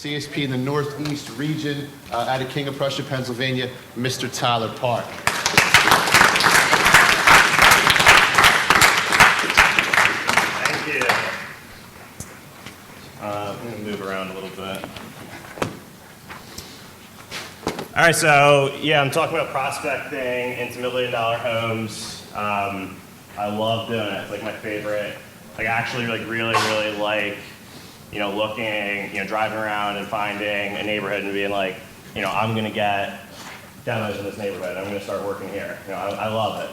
CSP in the Northeast region out of King of Prussia, Pennsylvania, Mr. Tyler Park. Thank you. I'm going to move around a little bit. All right, so yeah, I'm talking about prospecting into million-dollar homes. I love doing it. It's like my favorite. Like, I actually really like, looking, driving around and finding a neighborhood and being like, I'm gonna get demos in this neighborhood. I'm gonna start working here. I love it.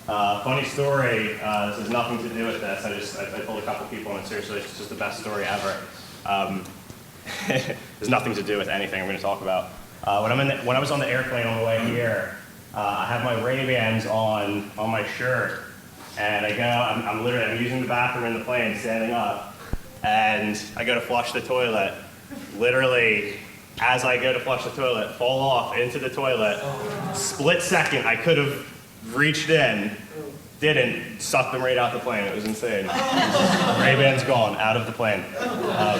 Funny story. This has nothing to do with this. I told a couple people, and seriously, it's just the best story ever. There's nothing to do with anything I'm going to talk about. When I was on the airplane on the way here, I have my Ray-Bans on my shirt, and I'm using the bathroom in the plane, standing up, and I go to flush the toilet. Literally, as I go to flush the toilet, fall off into the toilet. Split second, I could have reached in, didn't, sucked them right out the plane. It was insane. Ray-Ban's gone, out of the plane. I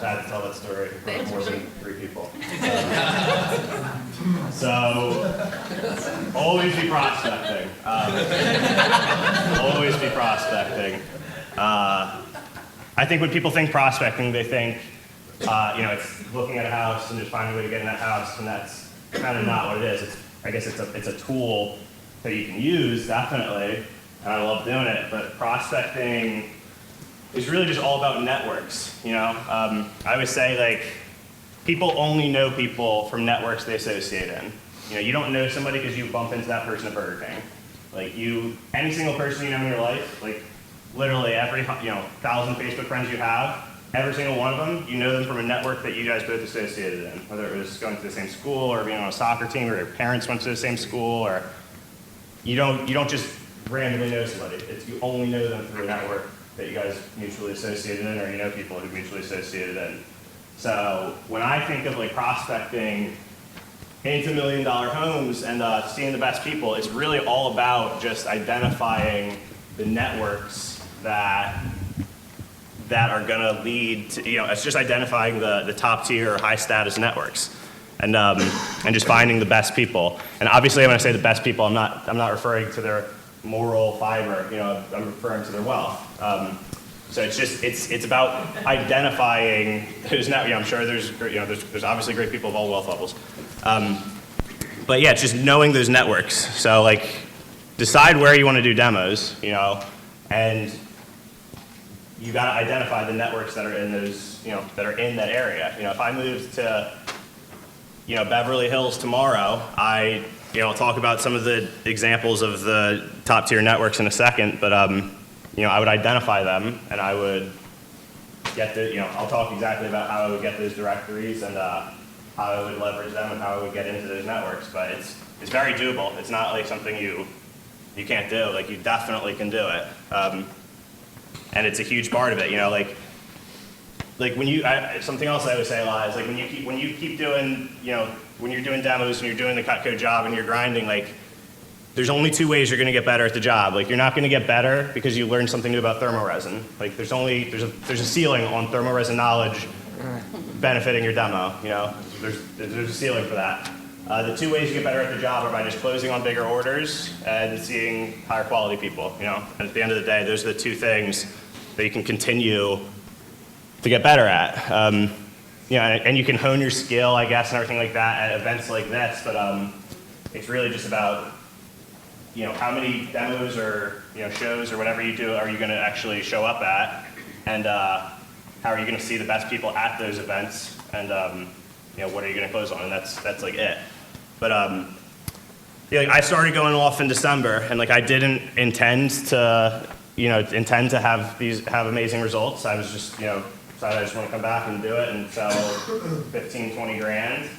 had to tell that story for more than 3 people. So, always be prospecting. Always be prospecting. I think when people think prospecting, they think, it's looking at a house and just finding a way to get in that house, and that's kind of not what it is. I guess it's a tool that you can use, definitely, and I love doing it, but prospecting is really just all about networks, I always say, people only know people from networks they associate in. You don't know somebody because you bump into that person at Burger King. Any single person you know in your life, literally every, 1,000 Facebook friends you have, every single one of them, you know them from a network that you guys both associated in, whether it was going to the same school or being on a soccer team or your parents went to the same school, or you don't just randomly know somebody. You only know them through a network that you guys mutually associated in, or you know people who mutually associated in. So when I think of prospecting into million-dollar homes and seeing the best people, it's really all about just identifying the networks that are going to lead to, it's just identifying the top tier or high status networks. And just finding the best people. And obviously, when I say the best people, I'm not referring to their moral fiber. I'm referring to their wealth. So it's about identifying those. I'm sure there's obviously great people of all wealth levels. But yeah, it's just knowing those networks. So decide where you want to do demos. And you got to identify the networks that are in those. That are in that area. If I moved to Beverly Hills tomorrow, I'll talk about some of the examples of the top tier networks in a second, but I would identify them, and I would get I'll talk exactly about how I would get those directories and how I would leverage them and how I would get into those networks, but it's very doable. It's not something you can't do. You definitely can do it. And it's a huge part of it, something else I always say a lot is when you keep doing, when you're doing demos and you're doing the Cutco job and you're grinding, there's only 2 ways you're going to get better at the job. You're not going to get better because you learned something new about thermoresin. There's a ceiling on thermoresin knowledge benefiting your demo. There's a ceiling for that. The 2 ways you get better at the job are by just closing on bigger orders and seeing higher quality people. And at the end of the day, those are the 2 things that you can continue to get better at. And you can hone your skill, I guess, and everything like that at events like this, but it's really just about, how many demos or, shows or whatever you do are you going to actually show up at, and how are you going to see the best people at those events, and, what are you going to close on, and that's it. But, I started going off in December, and I didn't intend to have amazing results. I was just, decided I just want to come back and do it and sell 15, 20 grand.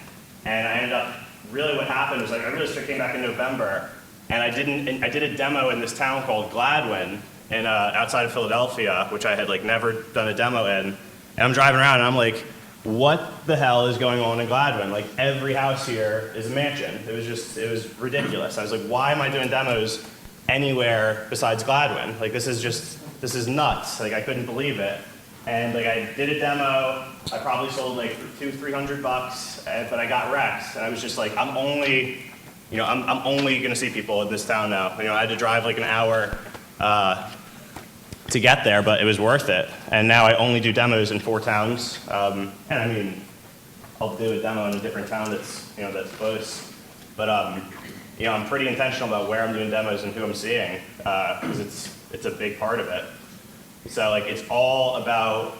And I ended up, really what happened was I really came back in November, and I did a demo in this town called Gladwin outside of Philadelphia, which I had never done a demo in. And I'm driving around and I'm like, what the hell is going on in Gladwin? Every house here is a mansion. It was ridiculous. I was like, why am I doing demos anywhere besides Gladwin? This is nuts. I couldn't believe it. And like I did a demo, I probably sold like $200-300, but I got wrecked. And I was just like, I'm only gonna see people in this town now. I had to drive like an hour to get there, but it was worth it. And now I only do demos in 4 towns. And I mean, I'll do a demo in a different town that's close. But I'm pretty intentional about where I'm doing demos and who I'm seeing, because it's a big part of it. So like it's all about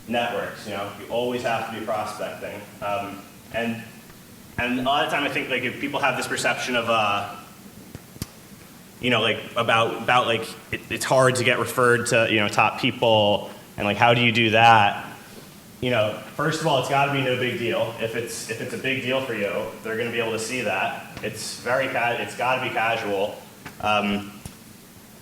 networks. You always have to be prospecting. And a lot of time I think like if people have this perception of like about like it's hard to get referred to top people, and like how do you do that? First of all, it's got to be no big deal. If it's a big deal for you, they're going to be able to see that. It's got to be casual.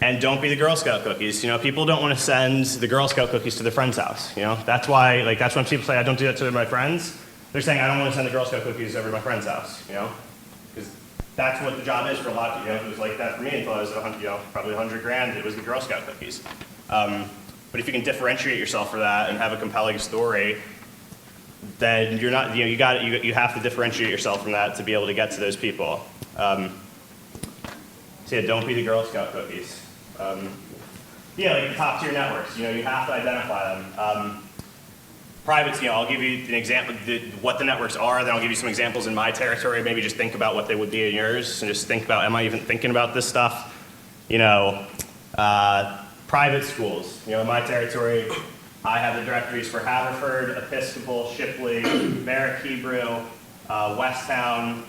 And don't be the Girl Scout cookies. People don't want to send the Girl Scout cookies to their friend's house. That's why, that's when people say I don't do that to my friends. They're saying I don't want to send the Girl Scout cookies over to my friend's house. Because that's what the job is for a lot of people. It was like that for me until I was probably $100,000. It was the Girl Scout cookies. But if you can differentiate yourself for that and have a compelling story, then you're not. You have to differentiate yourself from that to be able to get to those people. So yeah, don't be the Girl Scout cookies. Like the top tier networks, you have to identify them. Privates, I'll give you an example what the networks are, then I'll give you some examples in my territory. Maybe just think about what they would be in yours, and just think about, am I even thinking about this stuff? Private schools, in my territory, I have the directories for Haverford, Episcopal, Shipley, Merrick Hebrew, Westtown,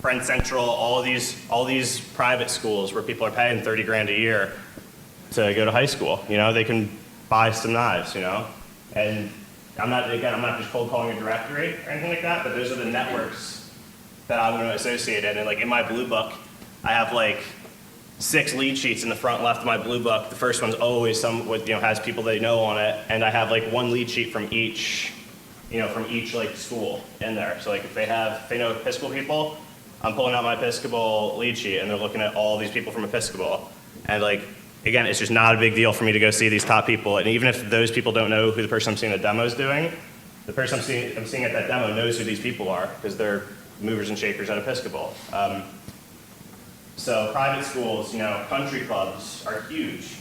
Friend Central, all these private schools where people are paying $30,000 a year to go to high school. They can buy some knives. And I'm not just cold calling a directory or anything like that, but those are the networks that I'm going to associate in. And like in my blue book, I have like 6 lead sheets in the front left of my blue book. The first one's always has people they know on it, and I have like 1 lead sheet from each like school in there. So like if they know Episcopal people, I'm pulling out my Episcopal lead sheet, and they're looking at all these people from Episcopal. And like, again, it's just not a big deal for me to go see these top people. And even if those people don't know who the person I'm seeing the demo is doing, the person I'm seeing at that demo knows who these people are, because they're movers and shakers at Episcopal. So private schools, country clubs are huge.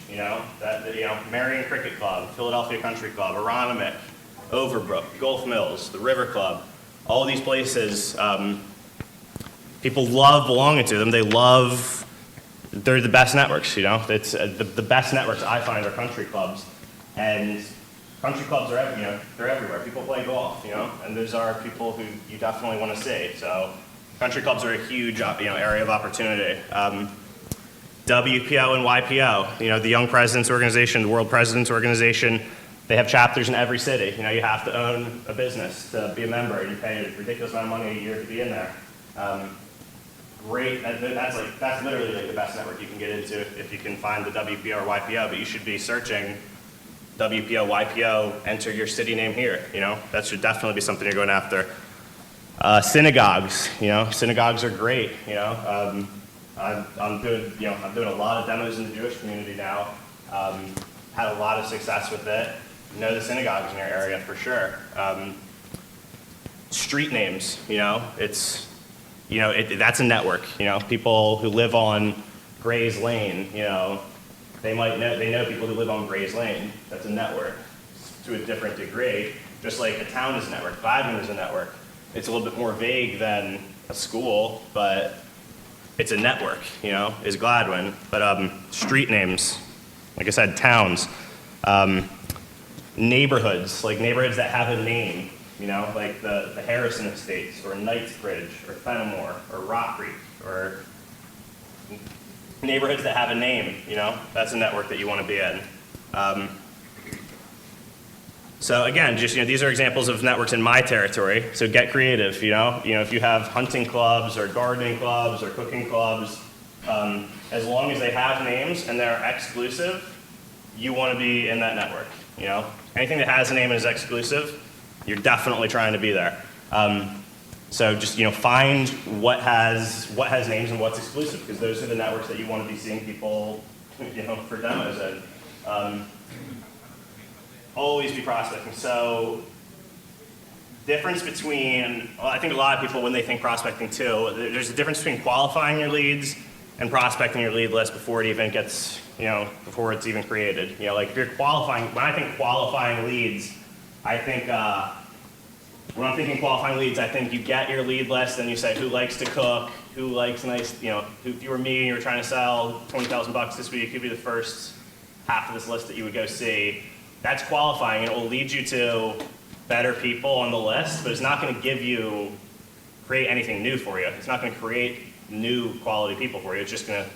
Marion Cricket Club, Philadelphia Country Club, Aronimink, Overbrook, Gulf Mills, the River Club, all these places. People love belonging to them. They're the best networks. It's the best networks I find are country clubs, and country clubs are they're everywhere. People play golf, and those are people who you definitely want to see. So country clubs are a huge area of opportunity. WPO and YPO, the Young Presidents Organization, the World Presidents Organization, they have chapters in every city. You have to own a business to be a member, and you pay a ridiculous amount of money a year to be in there. Great, that's literally like the best network you can get into if you can find the WPO or YPO, but you should be searching WPO, YPO, enter your city name here, that should definitely be something you're going after. Synagogues, synagogues are great, I'm doing a lot of demos in the Jewish community now, had a lot of success with it, know the synagogues in your area for sure. Street names, that's a network. People who live on Gray's Lane. They know people who live on Gray's Lane. That's a network to a different degree. Just like a town is a network. Gladwin is a network. It's a little bit more vague than a school, but it's a network. Is Gladwin. But street names, like I said, towns, neighborhoods, like neighborhoods that have a name. Like the Harrison Estates, or Knightsbridge, or Fenimore, or Rock Creek, or neighborhoods that have a name, that's a network that you want to be in. So again, just these are examples of networks in my territory. So get creative, if you have hunting clubs, or gardening clubs, or cooking clubs, as long as they have names and they're exclusive, you want to be in that network. Anything that has a name and is exclusive, you're definitely trying to be there. So just find what has names and what's exclusive, because those are the networks that you want to be seeing people for demos in. always be prospecting. So difference between, well, I think a lot of people when they think prospecting too, there's a difference between qualifying your leads and prospecting your lead list before it even gets, before it's even created. Like if you're qualifying, when I think qualifying leads, I think, when I'm thinking qualifying leads, I think you get your lead list and you say who likes to cook, who likes nice, if you were me and you were trying to sell 20,000 bucks this week, you'd be the first half of this list that you would go see. That's qualifying, and it will lead you to better people on the list, but it's not going to create anything new for you. It's not going to create new quality people for you. It's just going to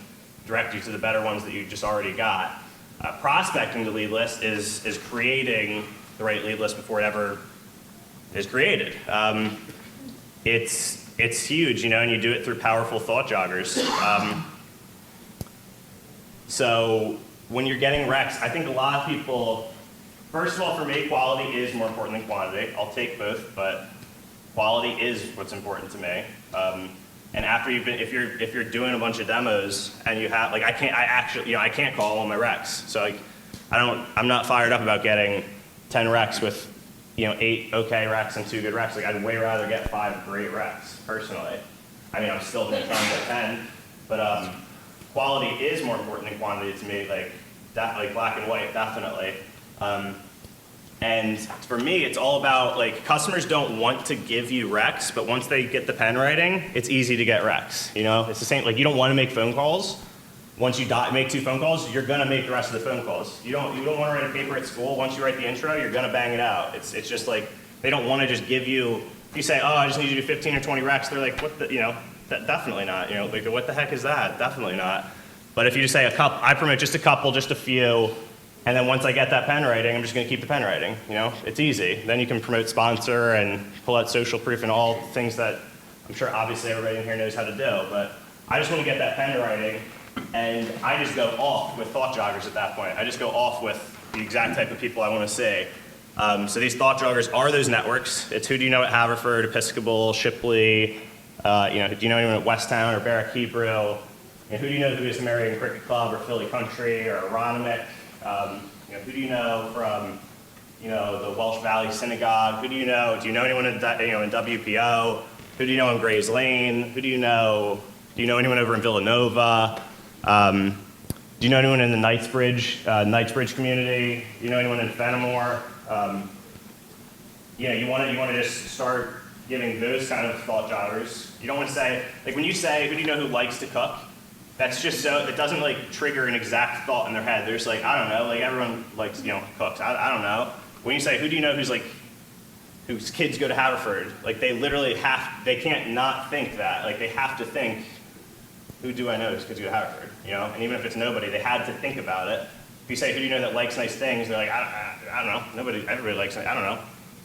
direct you to the better ones that you just already got. Prospecting the lead list is creating the right lead list before it ever is created. It's huge, and you do it through powerful thought joggers. So when you're getting recs, I think a lot of people, first of all, for me, quality is more important than quantity. I'll take both, but quality is what's important to me. And after if you're doing a bunch of demos and you have, I can't call all my recs. So I'm not fired up about getting 10 recs with 8 okay recs and 2 good recs. I'd way rather get 5 great recs, personally. I mean, I'm still going to try and get 10, but quality is more important than quantity to me, like black and white, definitely. And for me, it's all about, customers don't want to give you recs, but once they get the pen writing, it's easy to get recs. It's the same, you don't want to make phone calls. Once you make 2 phone calls, you're going to make the rest of the phone calls. You don't want to write a paper at school. Once you write the intro, you're going to bang it out. It's just they don't want to just give you, if you say, oh, I just need you to do 15 or 20 recs, they're like, what the, definitely not. What the heck is that? Definitely not. But if you just say a couple, I promote just a couple, just a few, and then once I get that pen writing, I'm just going to keep the pen writing. It's easy. Then you can promote sponsor and pull out social proof and all things that I'm sure obviously everybody in here knows how to do. But I just want to get that pen writing. And I just go off with thought joggers at that point. I just go off with the exact type of people I want to see. So these thought joggers are those networks. It's who do you know at Haverford, Episcopal, Shipley, do you know anyone at Westtown or Barrack Hebrew? Who do you know who is American Cricket Club or Philly Country or Aronimick? Who do you know from the Welsh Valley Synagogue? Who do you know? Do you know anyone in WPO? Who do you know in Grays Lane? Who do you know? Do you know anyone over in Villanova? Do you know anyone in the Knightsbridge community? Do you know anyone in Fenimore? You want to just start giving those kind of thought joggers. You don't want to say, when you say, who do you know who likes to cook? That's just so, it doesn't trigger an exact thought in their head. They're just I don't know, everyone likes, cooks. I don't know. When you say, who do you know whose kids go to Haverford? They literally they can't not think that. They have to think, who do I know whose kids go to Haverford? And even if it's nobody, they had to think about it. If you say, who do you know that likes nice things? They're like, I don't know. Everybody likes it. I don't know.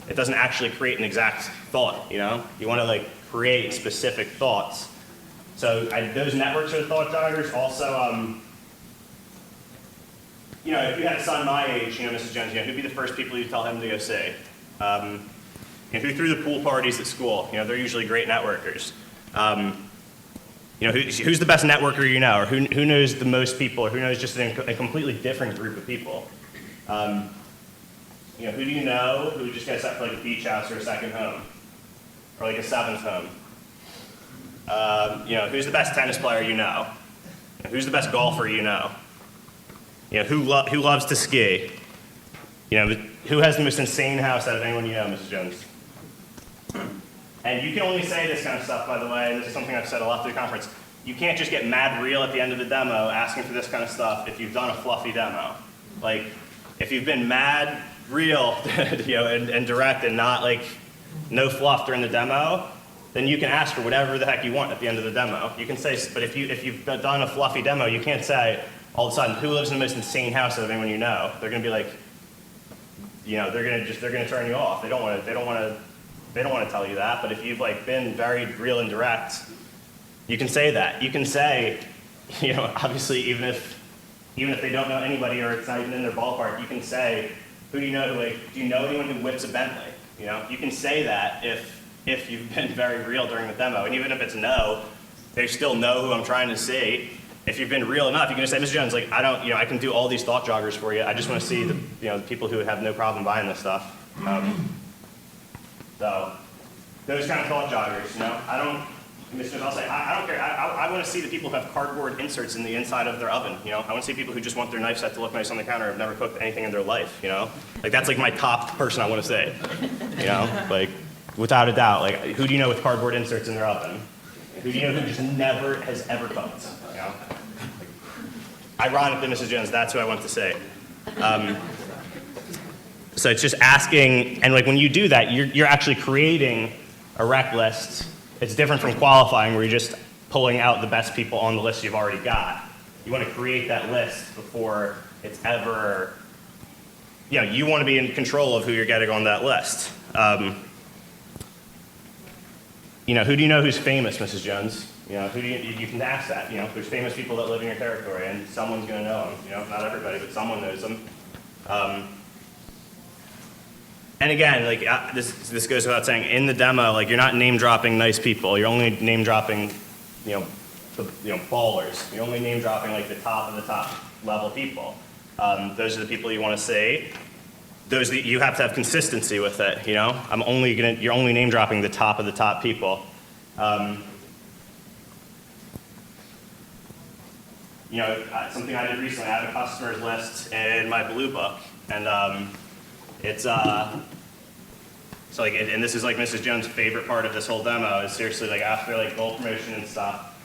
It doesn't actually create an exact thought, You want to create specific thoughts. So those networks are the thought joggers. Also, if you had a son my age, Mrs. Jones, who'd be the first people you tell him to go see? Who threw the pool parties at school? They're usually great networkers. Who's the best networker you know, or who knows the most people, or who knows just a completely different group of people? Who do you know who just got set for a beach house or a second home, or a 7th home? Who's the best tennis player you know? Who's the best golfer you know? Who loves to ski? Who has the most insane house out of anyone you know, Mrs. Jones? And you can only say this kind of stuff, by the way, and this is something I've said a lot through the conference. You can't just get mad real at the end of the demo asking for this kind of stuff if you've done a fluffy demo. If you've been mad real, and direct and not no fluff during the demo, then you can ask for whatever the heck you want at the end of the demo. You can say, but if you've done a fluffy demo, you can't say all of a sudden who lives in the most insane house out of anyone you know. They're going to be they're going to turn you off. They don't want to tell you that. But if you've been very real and direct, you can say that. You can say, obviously even if they don't know anybody or it's not even in their ballpark, you can say, who do you know do you know anyone who whips a Bentley? You can say that if you've been very real during the demo. And even if it's no, they still know who I'm trying to see. if you've been real enough, you can just say, Mr. Jones, like, I can do all these thought joggers for you. I just want to see the people who have no problem buying this stuff. So those kind of thought joggers, Mr. Jones, I'll say, I don't care. I want to see the people who have cardboard inserts in the inside of their oven. I want to see people who just want their knife set to look nice on the counter, have never cooked anything in their life. Like that's like my top person I want to say. Like without a doubt. Like who do you know with cardboard inserts in their oven? Who do you know who just never has ever cooked? Ironically, Mrs. Jones, that's who I want to say. So it's just asking, and like when you do that, you're actually creating a rec list. It's different from qualifying where you're just pulling out the best people on the list you've already got. You want to create that list before it's ever, you want to be in control of who you're getting on that list. Who do you know who's famous, Mrs. Jones? Who do you can ask that. There's famous people that live in your territory, and someone's going to know them. Not everybody, but someone knows them. And again, like this goes without saying, in the demo, like you're not name dropping nice people. You're only name dropping, ballers. You're only name dropping like the top of the top level people. Those are the people you want to say. You have to have consistency with it. You're only name dropping the top of the top people. Something I did recently, I have a customers list in my blue book, and it's so like, and this is like Mrs. Jones' favorite part of this whole demo is seriously like after like goal promotion and stuff,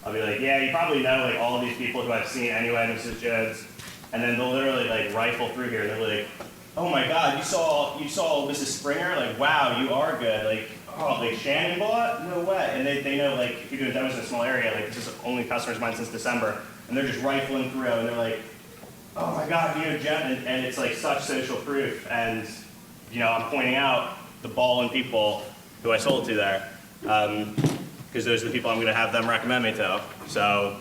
I'll be like, yeah, you probably know like all of these people who I've seen anyway, Mrs. Jones, and then they'll literally like rifle through here, and they're like, oh my God, you saw Mrs. Springer, like wow, you are good, like oh, like Shannon bought, no way, and they know like if you're doing demos in a small area, like this is only customers of mine since December, and they're just rifling through, and they're like, oh my God, Jen, and it's like such social proof, and I'm pointing out the ball and people who I sold to there, because those are the people I'm going to have them recommend me to. So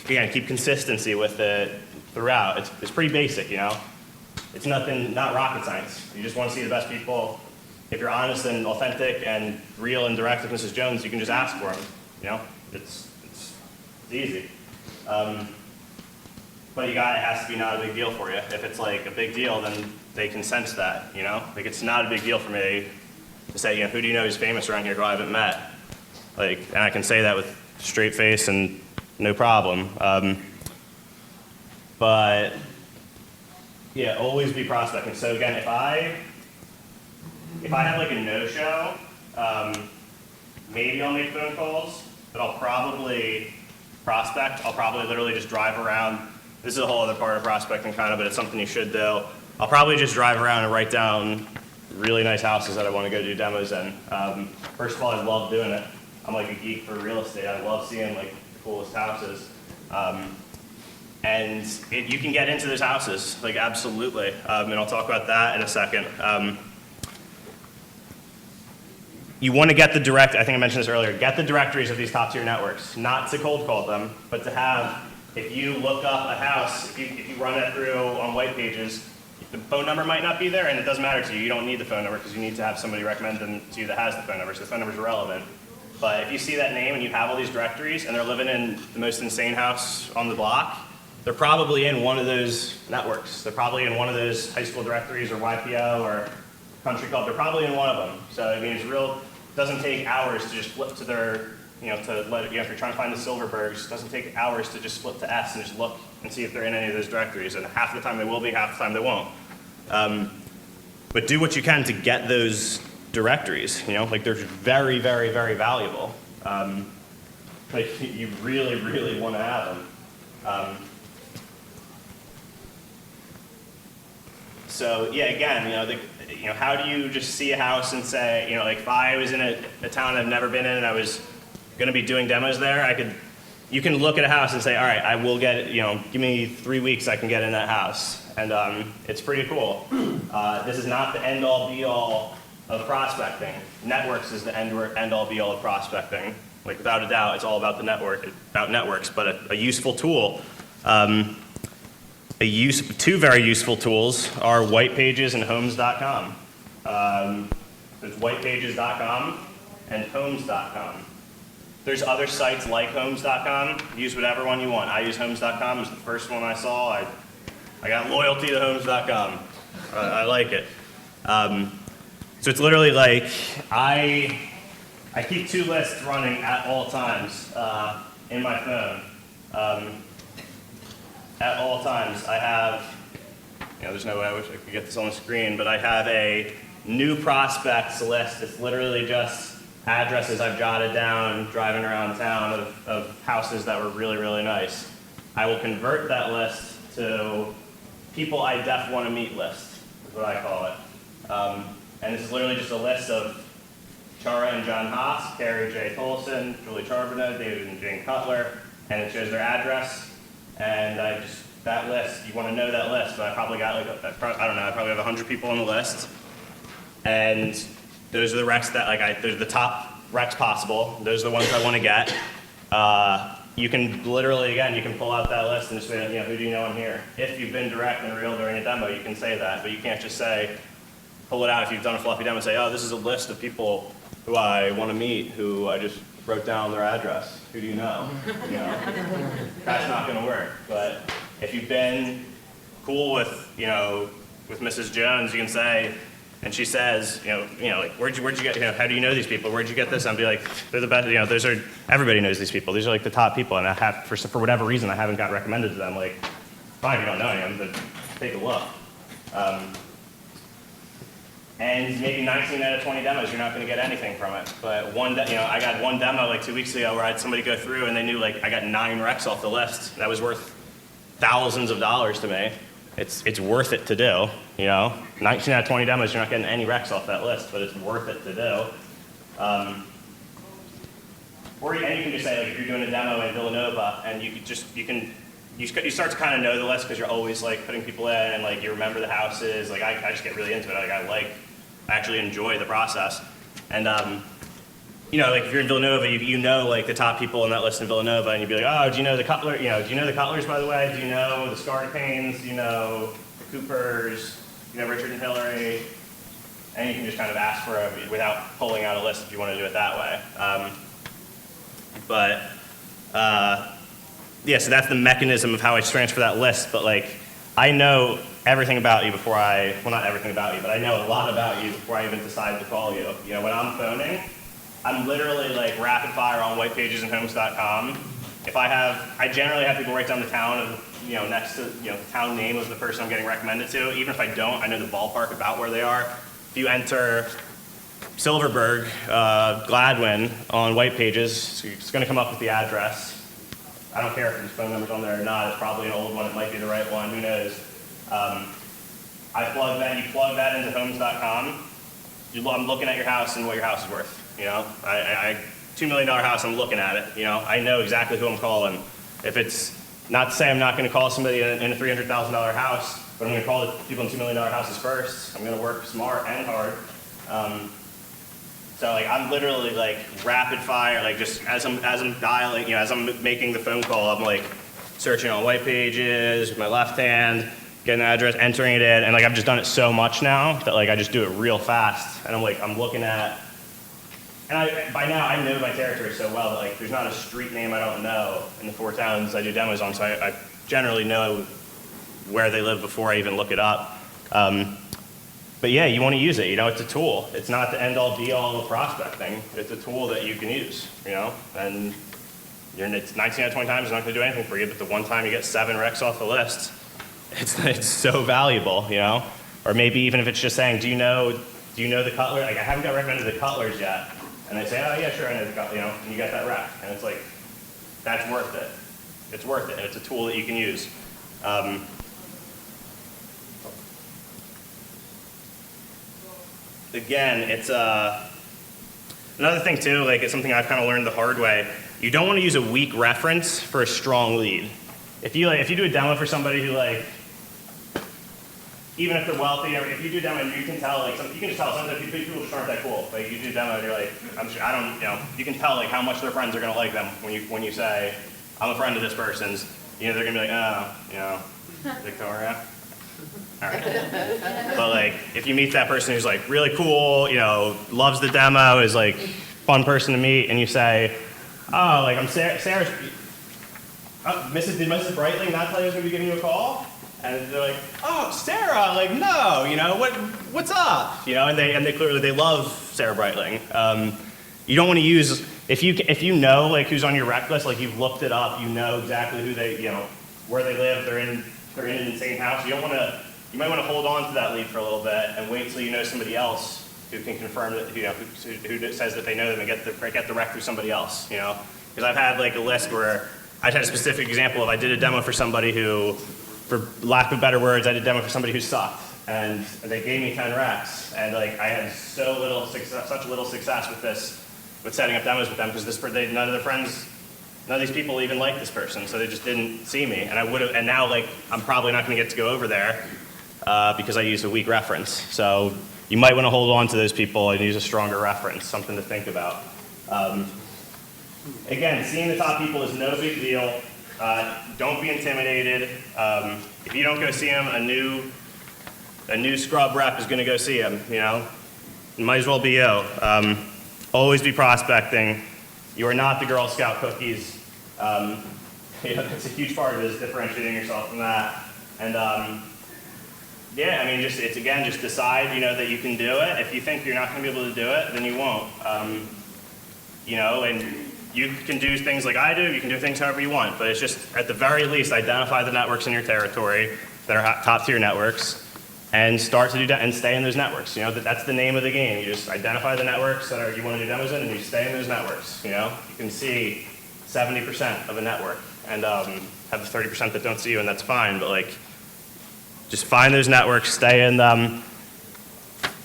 again, keep consistency with it throughout. It's pretty basic, It's not rocket science. You just want to see the best people. If you're honest and authentic and real and direct with Mrs. Jones, you can just ask for them. It's easy. But it has to be not a big deal for you. If it's like a big deal, then they can sense that, Like it's not a big deal for me to say, who do you know who's famous around here who I haven't met? Like, and I can say that with straight face and no problem. But yeah, always be prospecting. So again, if I have like a no-show, maybe I'll make phone calls, but I'll probably prospect. I'll probably literally just drive around. This is a whole other part of prospecting kind of, but it's something you should do. I'll probably just drive around and write down really nice houses that I want to go do demos in. First of all, I love doing it. I'm like a geek for real estate. I love seeing like the coolest houses. And you can get into those houses, like absolutely. And I'll talk about that in a second. You want to get I think I mentioned this earlier, get the directories of these top tier networks, not to cold call them, but to have, if you look up a house, if you run it through on WhitePages, the phone number might not be there, and it doesn't matter to you. You don't need the phone number because you need to have somebody recommend them to you that has the phone number, so the phone number is irrelevant. But if you see that name and you have all these directories and they're living in the most insane house on the block, they're probably in one of those networks. They're probably in one of those high school directories or YPO or country club. They're probably in one of them. So I mean, it doesn't take hours to just flip to their, if you're trying to find the Silverbergs, it doesn't take hours to just flip to S and just look and see if they're in any of those directories. And half the time they will be, half the time they won't. But do what you can to get those directories, like they're very, very, very valuable. Like you really, really want to have them. So yeah, again, how do you just see a house and say, like if I was in a town I've never been in and I was going to be doing demos there, you can look at a house and say, all right, I will get it, give me 3 weeks, I can get in that house. And it's pretty cool. This is not the end-all be-all of prospecting. Networks is the end-all be-all of prospecting. Like without a doubt, it's all about the networks, but a useful tool. Two very useful tools are WhitePages and Homes.com. There's WhitePages.com and Homes.com. There's other sites like homes.com. Use whatever one you want. I use homes.com. It was the first one I saw. I got loyalty to homes.com. I like it. So it's literally like I keep 2 lists running at all times in my phone. At all times, I have, there's no way I wish I could get this on the screen, but I have a new prospects list. It's literally just addresses I've jotted down driving around town of houses that were really, really nice. I will convert that list to people I def want to meet list, is what I call it. And this is literally just a list of Chara and John Haas, Carrie J. Tolson, Julie Charbonneau, David and Jane Cutler, and it shows their address. And that list, you want to know that list, but I probably got I probably have 100 people on the list. And those are the recs that, those are the top recs possible. Those are the ones I want to get. You can literally, again, you can pull out that list and just say, who do you know in here? If you've been direct and real during a demo, you can say that, but you can't just say, pull it out if you've done a fluffy demo and say, oh, this is a list of people who I want to meet, who I just wrote down their address. Who do you know? That's not going to work. But if you've been cool with, with Mrs. Jones, you can say, and she says, like, where'd you get, how do you know these people? Where'd you get this? And I'll be like, they're the best, everybody knows these people. These are like the top people, and I have, for whatever reason, I haven't got recommended to them. Like, fine, if you don't know any of them, but take a look. And maybe 19 out of 20 demos, you're not going to get anything from it. But I got one demo like 2 weeks ago where I had somebody go through and they knew I got 9 recs off the list. That was worth thousands of dollars to me. It's worth it to do, 19 out of 20 demos, you're not getting any recs off that list, but it's worth it to do. And you can just say, if you're doing a demo in Villanova, and you start to kind of know the list because you're always putting people in, and you remember the houses. I just get really into it. I actually enjoy the process. And if you're in Villanova, you know the top people on that list in Villanova, and you'd be like, oh, do you know the Cutler? Do you know the Cutlers, by the way? Do you know the Scarpanes? Do you know the Coopers? Do you know Richard and Hillary? And you can just kind of ask for it without pulling out a list if you want to do it that way. Yeah, so that's the mechanism of how I transfer that list. But I know everything about you before well, not everything about you, but I know a lot about you before I even decide to call you. When I'm phoning, I'm literally rapid fire on WhitePages and homes.com. I generally have people write down the town of, next to, the town name of the person I'm getting recommended to. Even if I don't, I know the ballpark about where they are. If you enter Silverberg, Gladwin on WhitePages, it's going to come up with the address. I don't care if there's phone numbers on there or not. It's probably an old one. It might be the right one. Who knows? You plug that into homes.com. I'm looking at your house and what your house is worth. $2 million house, I'm looking at it. I know exactly who I'm calling. If it's not to say I'm not going to call somebody in a $300,000 house, but I'm going to call the people in $2 million houses first. I'm going to work smart and hard. So I'm literally rapid fire, just as I'm dialing, as I'm making the phone call, I'm searching on WhitePages with my left hand, getting the address, entering it in, and I've just done it so much now that I just do it real fast, and I'm looking at, and by now I know my territory so well that there's not a street name I don't know in the 4 towns I do demos on, so I generally know where they live before I even look it up. But yeah, you want to use it. It's a tool. It's not the end-all, be-all of prospecting. It's a tool that you can use. And it's 19 out of 20 times it's not going to do anything for you. But the one time you get 7 recs off the list, it's so valuable. Or maybe even if it's just saying, do you know the Cutler? I haven't got recommended the Cutlers yet, and they say, oh yeah, sure, I know the Cutler. And you get that rec, and it's that's worth it. It's worth it, and it's a tool that you can use. Again, it's another thing too, it's something I've kind of learned the hard way. You don't want to use a weak reference for a strong lead. If you do a demo for somebody who even if they're wealthy, if you do a demo, you can tell you can just tell sometimes people just aren't that cool. You do a demo and you're I'm sure you can tell how much their friends are going to like them when you say, I'm a friend of this person's. They're going to be oh, Victoria. All right. But if you meet that person who's really cool, loves the demo, is fun person to meet, and you say, oh, like I'm Sarah's, did Mrs. Brightling not tell you I was going to be giving you a call? And they're like, oh, Sarah, like, no, you know, what's up? You know, and they clearly, they love Sarah Brightling. You don't want to use, if you know, like, who's on your rec list, like, you've looked it up, you know exactly who they, you know, where they live, they're in an insane house, you might want to hold on to that lead for a little bit and wait till you know somebody else who can confirm that, you know, who says that they know them and get the rec through somebody else, you know? Because I've had, like, a list where I've had a specific example of I did a demo for somebody who, for lack of better words, I did a demo for somebody who sucked. And they gave me 10 recs. And like I had such little success with setting up demos with them because none of these people even liked this person. So they just didn't see me. And and now like I'm probably not gonna get to go over there because I used a weak reference. So you might wanna hold on to those people and use a stronger reference, something to think about. Again, seeing the top people is no big deal. Don't be intimidated. If you don't go see them, a new scrub rep is going to go see them. You know, it might as well be you. Always be prospecting. You are not the Girl Scout cookies. You know, it's a huge part of it is differentiating yourself from that. And yeah, I mean, just decide. You know that you can do it. If you think you're not going to be able to do it, then you won't. You know, and you can do things like I do, you can do things however you want, but it's just, at the very least, identify the networks in your territory that are top tier networks, and start to do that, and stay in those networks. You know, that's the name of the game. You just identify the networks that you want to do demos in, and you stay in those networks, you know? You can see 70% of a network, and have the 30% that don't see you, and that's fine, but like, just find those networks, stay in them,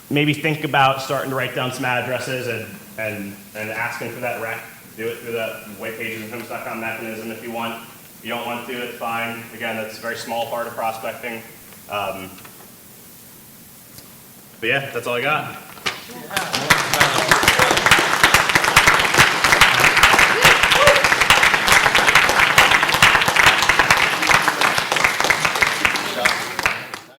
maybe think about starting to write down some addresses and asking for that rec. Do it through the WhitePages and homes.com mechanism if you want. If you don't want to do it, fine. Again, that's a very small part of prospecting. But yeah, that's all I got.